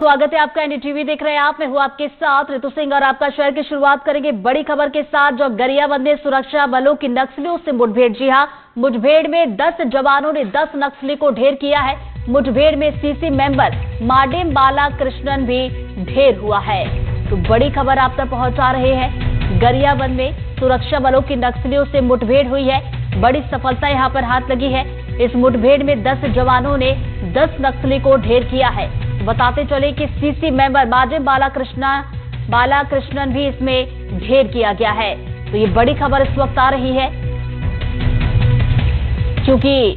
स्वागत है आपका एनडीटीवी देख रहे हैं आप। मैं हूं आपके साथ ऋतु सिंह और आपका शहर की शुरुआत करेंगे बड़ी खबर के साथ, जो गरियाबंद में सुरक्षा बलों की नक्सलियों से मुठभेड़। जी हां, मुठभेड़ में 10 जवानों ने 10 नक्सली को ढेर किया है। मुठभेड़ में सीसी मेंबर माडेम बालाकृष्णन भी ढेर हुआ है। तो बड़ी खबर आप तक पहुंचा रहे हैं। गरियाबंद में सुरक्षा बलों की नक्सलियों से मुठभेड़ हुई है। बड़ी सफलता यहां पर हाथ लगी है। इस मुठभेड़ में 10 जवानों ने 10 नक्सली को ढेर किया है। बताते चले कि सीसी मेंबर माडेम बालाकृष्णन भी इसमें ढेर किया गया है। तो ये बड़ी खबर इस वक्त आ रही है, क्योंकि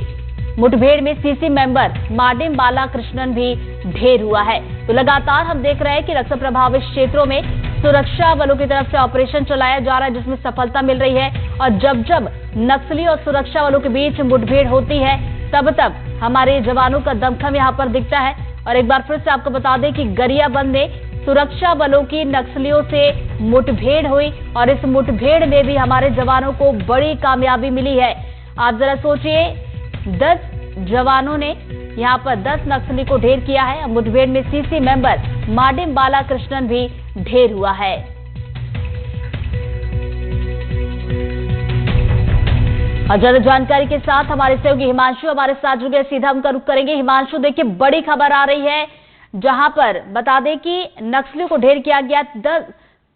मुठभेड़ में सीसी मेंबर माडेम बालाकृष्णन भी ढेर हुआ है। तो लगातार हम देख रहे हैं कि नक्सल प्रभावित क्षेत्रों में सुरक्षा बलों की तरफ से ऑपरेशन चलाया जा रहा है, जिसमें सफलता मिल रही है। और जब जब नक्सली और सुरक्षा बलों के बीच मुठभेड़ होती है, तब हमारे जवानों का दमखम यहां पर दिखता है। और एक बार फिर से आपको बता दें कि गरियाबंद में सुरक्षा बलों की नक्सलियों से मुठभेड़ हुई और इस मुठभेड़ में भी हमारे जवानों को बड़ी कामयाबी मिली है। आप जरा सोचिए, 10 जवानों ने यहां पर 10 नक्सली को ढेर किया है। मुठभेड़ में सीसी मेंबर माडेम बालाकृष्णन भी ढेर हुआ है। और ज्यादा जानकारी के साथ हमारे सहयोगी हिमांशु हमारे साथ जुड़ गए। सीधा उनका रुख करेंगे। हिमांशु, देखिए बड़ी खबर आ रही है, जहां पर बता दें कि नक्सलियों को ढेर किया गया।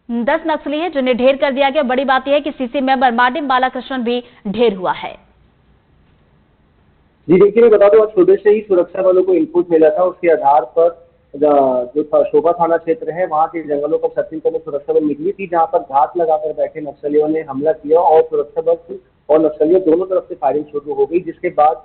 10 नक्सली हैं जिन्हें ढेर कर दिया गया। बड़ी बात यह है कि सीसी मेंबर माडेम बालाकृष्णन भी ढेर हुआ है। जी देखिए, मैं बता दूं, आज सुबह से ही सुरक्षा बलों को इनपुट मिला था। उसके आधार पर जो शोभा थाना क्षेत्र है, वहां के जंगलों पर सर्चिंग करने सुरक्षा बल निकली थी, जहां पर घात लगाकर बैठे नक्सलियों ने हमला किया और सुरक्षा बल और नक्सलियों दोनों तरफ से फायरिंग शुरू हो गई। जिसके बाद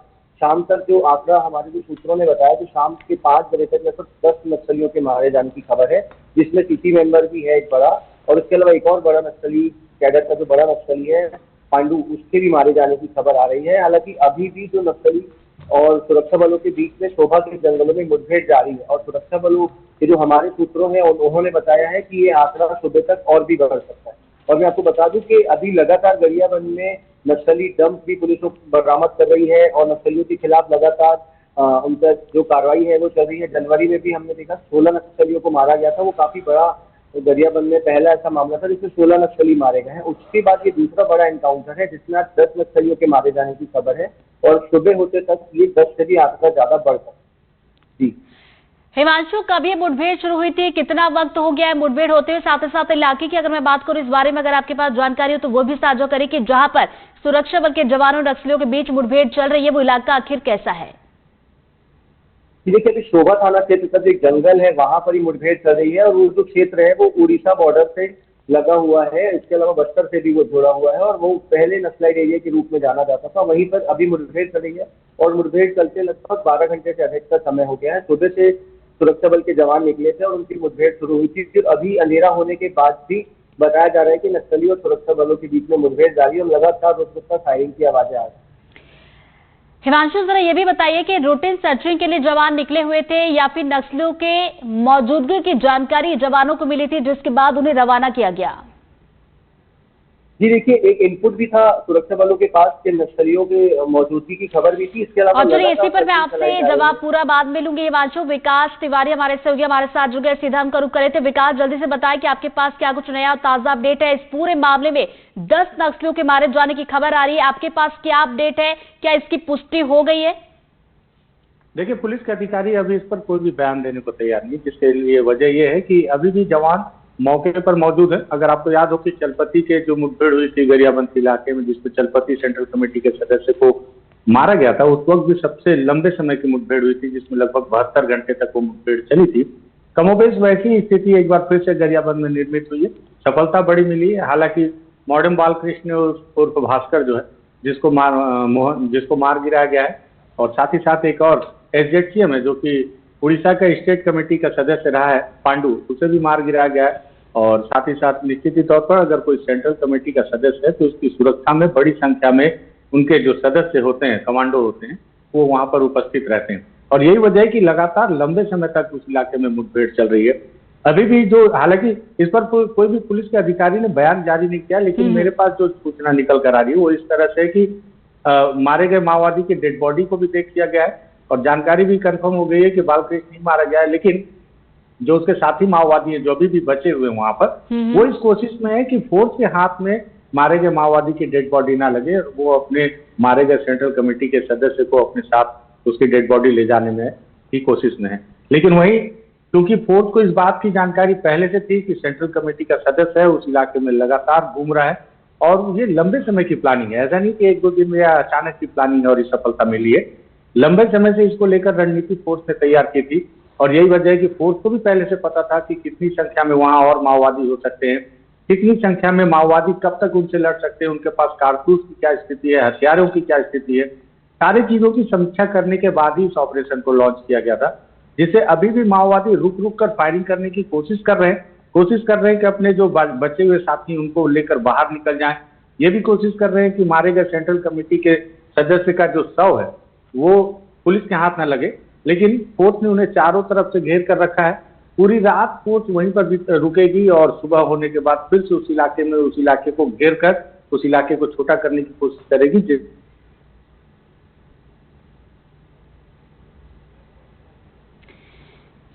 शाम तक जो आंकड़ा हमारे जो सूत्रों ने बताया कि शाम के 5 बजे तक लगभग 10 नक्सलियों के मारे जाने की खबर है, जिसमें सीसी मेंबर भी है एक बड़ा, और इसके अलावा एक और बड़ा नक्सली, कैडर का जो बड़ा नक्सली है पांडू, उसके भी मारे जाने की खबर आ रही है। हालांकि अभी भी जो नक्सली और सुरक्षा बलों के बीच में शोभा के जंगलों में मुठभेड़ जारी है और सुरक्षा बलों के जो हमारे सूत्रों हैं उन्होंने बताया है कि ये आंकड़ा सुबह तक और भी बढ़ सकता है। और मैं आपको बता दूं कि अभी लगातार गरियाबंद में नक्सली डंप भी पुलिस बरामद कर रही है और नक्सलियों के खिलाफ लगातार उनका जो कार्रवाई है वो चल रही है। जनवरी में भी हमने देखा 16 नक्सलियों को मारा गया था। वो काफी बड़ा गरियाबंद में पहला ऐसा मामला था जिसमें 16 नक्सली मारे गए हैं। उसके बाद ये दूसरा बड़ा एनकाउंटर है जिसमें आज 10 नक्सलियों के मारे जाने की खबर है और सुबह होते तक ये 10 से भी आंकड़ा ज्यादा बढ़ सकता है। जी हिमांशु, कब ये मुठभेड़ शुरू हुई थी, कितना वक्त हो गया है मुठभेड़ होते हुए? साथ ही साथ इलाके की अगर मैं बात करूं, इस बारे में अगर आपके पास जानकारी हो तो वो भी साझा करें कि जहां पर सुरक्षा बल के जवानों नक्सलियों के बीच मुठभेड़ चल रही है, वो इलाका आखिर कैसा है? देखिए, अभी शोभा थाना क्षेत्र का जो एक जंगल है वहां पर ही मुठभेड़ चल रही है और वो जो क्षेत्र है वो उड़ीसा बॉर्डर से लगा हुआ है। इसके अलावा बस्तर से भी वो जुड़ा हुआ है और वो पहले नक्सलाइट एरिया के रूप में जाना जाता था। वहीं पर अभी मुठभेड़ चल रही है और मुठभेड़ चलते लगभग 12 घंटे से अधिक का समय हो गया है। सुबह से सुरक्षा बल के जवान निकले थे और उनकी मुठभेड़ शुरू हुई थी। फिर अभी अंधेरा होने के बाद भी बताया जा रहा है कि नक्सली और सुरक्षा बलों के बीच में मुठभेड़ जारी है और लगातार रुक-रुक फायरिंग की आवाजें आ रही है। हिमांशु, जरा ये भी बताइए कि रूटीन सर्चिंग के लिए जवान निकले हुए थे या फिर नक्सलियों के मौजूदगी की जानकारी जवानों को मिली थी जिसके बाद उन्हें रवाना किया गया? जी देखिए, एक इनपुट भी था सुरक्षा बलों के पास कि नक्सलियों के मौजूदगी की खबर भी थी। इसके अलावा और चलिए इसी पर मैं आपसे जवाब पूरा बाद में लूंगी। हिमांशु, विकास तिवारी हमारे सहयोगी हमारे साथ जुड़ गए। सीधा हम का रुख करे थे। विकास, जल्दी से बताएं कि आपके पास क्या कुछ नया ताजा अपडेट है इस पूरे मामले में। 10 नक्सलियों के मारे जाने की खबर आ रही है, आपके पास क्या अपडेट है? क्या इसकी पुष्टि हो गई है? देखिए, पुलिस के अधिकारी अभी इस पर कोई भी बयान देने को तैयार नहीं, जिसके लिए वजह यह है कि अभी भी जवान मौके पर मौजूद है। अगर आपको याद हो कि चलपति के जो मुठभेड़ हुई थी गरियाबंद इलाके में, जिसमें चलपति सेंट्रल कमेटी के सदस्य को मारा गया था, उस वक्त भी सबसे लंबे समय की मुठभेड़ हुई थी जिसमें लगभग 72 घंटे तक वो मुठभेड़ चली थी। कमोबेश वैसी स्थिति एक बार फिर से गरियाबंद में निर्मित हुई है। सफलता बड़ी मिली है। हालांकि माडेम बालकृष्ण उर्फ भास्कर जो है, जिसको मार गिराया गया है, और साथ ही साथ एक और एसजेडसीएम है जो कि उड़ीसा का स्टेट कमेटी का सदस्य रहा है, पांडू, उसे भी मार गिराया गया है। और साथ ही साथ निश्चित ही तौर पर अगर कोई सेंट्रल कमेटी का सदस्य है तो उसकी सुरक्षा में बड़ी संख्या में उनके जो सदस्य होते हैं, कमांडो होते हैं, वो वहां पर उपस्थित रहते हैं। और यही वजह है कि लगातार लंबे समय तक उस इलाके में मुठभेड़ चल रही है। अभी भी जो, हालांकि इस पर कोई भी पुलिस के अधिकारी ने बयान जारी नहीं किया, लेकिन मेरे पास जो सूचना निकल कर आ रही है वो इस तरह से कि मारे गए माओवादी की डेड बॉडी को भी देख लिया गया है और जानकारी भी कंफर्म हो गई है कि बालकृष्ण नहीं मारा गया है, लेकिन जो उसके साथी माओवादी हैं जो अभी भी बचे हुए हैं वहां पर, वो इस कोशिश में है कि फोर्स के हाथ में मारे गए माओवादी की डेड बॉडी ना लगे और वो अपने मारे गए सेंट्रल कमेटी के सदस्य को अपने साथ उसकी डेड बॉडी ले जाने में की कोशिश में है। लेकिन वही क्योंकि फोर्स को इस बात की जानकारी पहले से थी कि सेंट्रल कमेटी का सदस्य है उस इलाके में लगातार घूम रहा है और ये लंबे समय की प्लानिंग है, ऐसा नहीं कि 1-2 दिन में या अचानक की प्लानिंग है और इस सफलता मिली है। लंबे समय से इसको लेकर रणनीति फोर्स ने तैयार की थी और यही वजह है कि फोर्स को भी पहले से पता था कि कितनी संख्या में वहां और माओवादी हो सकते हैं, कितनी संख्या में माओवादी कब तक उनसे लड़ सकते हैं, उनके पास कारतूस की क्या स्थिति है, हथियारों की क्या स्थिति है, सारी चीजों की समीक्षा करने के बाद ही इस ऑपरेशन को लॉन्च किया गया था, जिससे अभी भी माओवादी रुक रुक कर फायरिंग करने की कोशिश कर रहे हैं कि अपने जो बचे हुए साथी उनको लेकर बाहर निकल जाएं। ये भी कोशिश कर रहे हैं कि मारे गए सेंट्रल कमेटी के सदस्य का जो शव है वो पुलिस के हाथ न लगे, लेकिन फोर्स ने उन्हें चारों तरफ से घेर कर रखा है। पूरी रात फोर्स वहीं पर रुकेगी और सुबह होने के बाद फिर से उस इलाके को घेर कर उस इलाके को छोटा करने की कोशिश करेगी।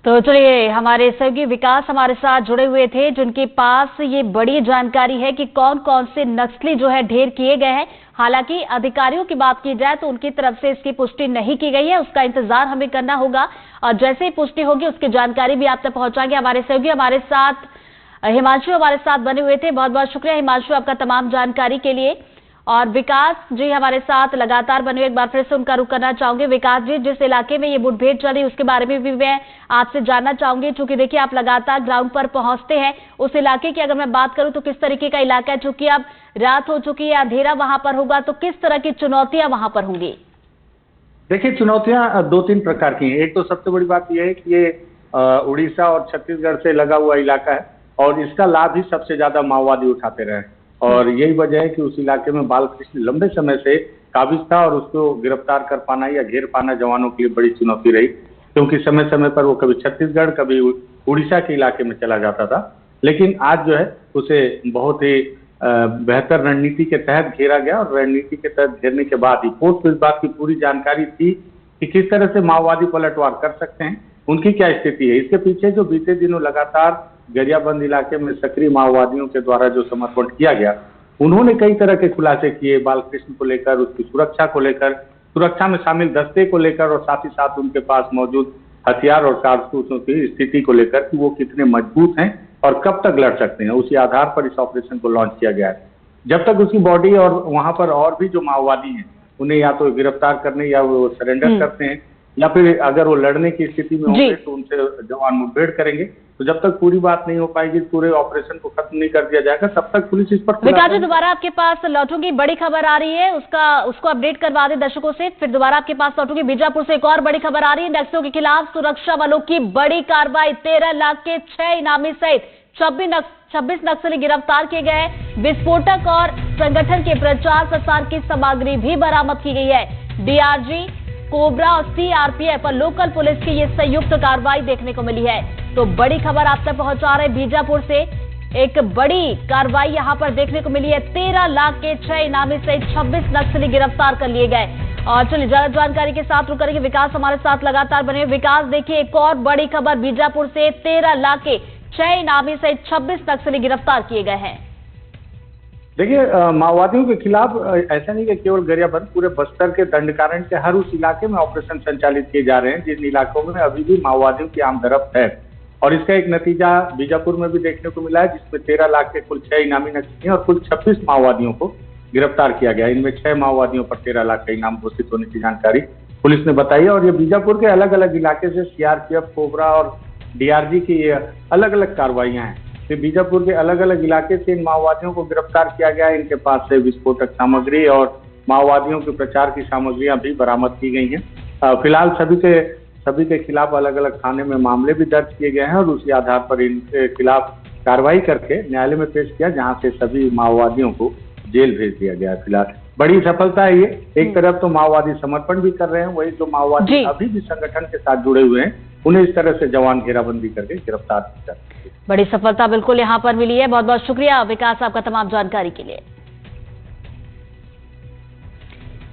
तो चलिए, हमारे सहयोगी विकास हमारे साथ जुड़े हुए थे जिनके पास ये बड़ी जानकारी है कि कौन कौन से नक्सली जो है ढेर किए गए हैं। हालांकि अधिकारियों की बात की जाए तो उनकी तरफ से इसकी पुष्टि नहीं की गई है, उसका इंतजार हमें करना होगा और जैसे ही पुष्टि होगी उसकी जानकारी भी आप तक पहुंचाएंगे। हमारे सहयोगी हमारे साथ हिमांशु हमारे साथ बने हुए थे, बहुत बहुत शुक्रिया हिमांशु आपका तमाम जानकारी के लिए। और विकास जी हमारे साथ लगातार बने हुए, एक बार फिर से उनका रुख करना चाहूंगे। विकास जी, जिस इलाके में ये मुठभेड़ चल रही उसके बारे में भी मैं आपसे जानना चाहूंगी, चूंकि देखिए आप लगातार ग्राउंड पर पहुंचते हैं। उस इलाके की अगर मैं बात करूं तो किस तरीके का इलाका है, चूंकि अब रात हो चुकी है, अंधेरा वहां पर होगा, तो किस तरह की चुनौतियां वहां पर होंगी? देखिए, चुनौतियां 2-3 प्रकार की हैं। एक तो सबसे बड़ी बात यह है कि ये उड़ीसा और छत्तीसगढ़ से लगा हुआ इलाका है और इसका लाभ ही सबसे ज्यादा माओवादी उठाते रहे और यही वजह है कि उस इलाके में बालकृष्ण लंबे समय से काबिज था और उसको गिरफ्तार कर पाना या घेर पाना जवानों के लिए बड़ी चुनौती रही, क्योंकि समय समय पर वो कभी छत्तीसगढ़ कभी उड़ीसा के इलाके में चला जाता था। लेकिन आज जो है उसे बहुत ही बेहतर रणनीति के तहत घेरा गया और रणनीति के तहत घेरने के बाद ही फोर्स को इस बात की पूरी जानकारी थी कि किस तरह से माओवादी पलटवार कर सकते हैं, उनकी क्या स्थिति है। इसके पीछे जो बीते दिनों लगातार गरियाबंद इलाके में सक्रिय माओवादियों के द्वारा जो समर्पण किया गया, उन्होंने कई तरह के खुलासे किए बालकृष्ण को लेकर, उसकी सुरक्षा को लेकर, सुरक्षा में शामिल दस्ते को लेकर और साथ ही साथ उनके पास मौजूद हथियार और कारतूसों की स्थिति को लेकर कि वो कितने मजबूत हैं और कब तक लड़ सकते हैं। उसी आधार पर इस ऑपरेशन को लॉन्च किया गया है। जब तक उसकी बॉडी और वहां पर और भी जो माओवादी हैं उन्हें या तो गिरफ्तार करने या वो सरेंडर करते हैं या फिर अगर वो लड़ने की स्थिति में होंगे तो उनसे जवान मुठभेड़ करेंगे। तो जब तक पूरी बात नहीं हो पाएगी, पूरे ऑपरेशन को खत्म नहीं कर दिया जाएगा, तब तक पुलिस इस पर। विकास जी, दोबारा आपके पास लौटूंगी, बड़ी खबर आ रही है, उसको अपडेट करवा दें दर्शकों से, फिर दोबारा आपके पास लौटूंगी। बीजापुर से एक और बड़ी खबर आ रही है, नक्सलियों के खिलाफ सुरक्षा बलों की बड़ी कार्रवाई, 13 लाख के 6 इनामी सहित 26 नक्सली गिरफ्तार किए गए। विस्फोटक और संगठन के प्रचार प्रसार की सामग्री भी बरामद की गई है। डीआरजी, कोबरा और सीआरपीएफ और लोकल पुलिस की ये संयुक्त कार्रवाई देखने को मिली है। तो बड़ी खबर आप तक पहुंचा रहे बीजापुर से, एक बड़ी कार्रवाई यहां पर देखने को मिली है। 13 लाख के 6 इनामी सहित 26 नक्सली गिरफ्तार कर लिए गए। और चलिए ज्यादा जानकारी के साथ रुक करेंगे, विकास हमारे साथ लगातार बने। विकास, देखिए एक और बड़ी खबर बीजापुर से, 13 लाख के 6 इनामी सहित 26 नक्सली गिरफ्तार किए गए हैं। देखिए, माओवादियों के खिलाफ ऐसा नहीं कि केवल गरियाबंद, पूरे बस्तर के दंडकारण्य के हर उस इलाके में ऑपरेशन संचालित किए जा रहे हैं जिन इलाकों में अभी भी माओवादियों की आमदरफ्त है। और इसका एक नतीजा बीजापुर में भी देखने को मिला है, जिसमें 13 लाख के कुल 6 इनामी नक्सली और कुल 26 माओवादियों को गिरफ्तार किया गया। इनमें 6 माओवादियों पर 13 लाख का इनाम घोषित होने की जानकारी पुलिस ने बताई है। और ये बीजापुर के अलग अलग इलाके से सीआरपीएफ, कोबरा और डीआरजी की अलग अलग कार्रवाइयां हैं। तो बीजापुर के अलग अलग इलाके से इन माओवादियों को गिरफ्तार किया गया है। इनके पास से विस्फोटक सामग्री और माओवादियों के प्रचार की सामग्रियां भी बरामद की गई हैं। फिलहाल सभी के खिलाफ अलग अलग थाने में मामले भी दर्ज किए गए हैं और उसी आधार पर इनके खिलाफ कार्रवाई करके न्यायालय में पेश किया, जहां से सभी माओवादियों को जेल भेज दिया गया है। फिलहाल बड़ी सफलता है ये। एक तरफ तो माओवादी समर्पण भी कर रहे हैं, वही जो माओवादी अभी भी संगठन के साथ जुड़े हुए हैं उन्हें इस तरह से जवान घेराबंदी करके गिरफ्तार किया। बड़ी सफलता बिल्कुल यहां पर मिली है। बहुत बहुत शुक्रिया विकास आपका तमाम जानकारी के लिए।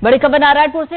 बड़ी खबर नारायणपुर से।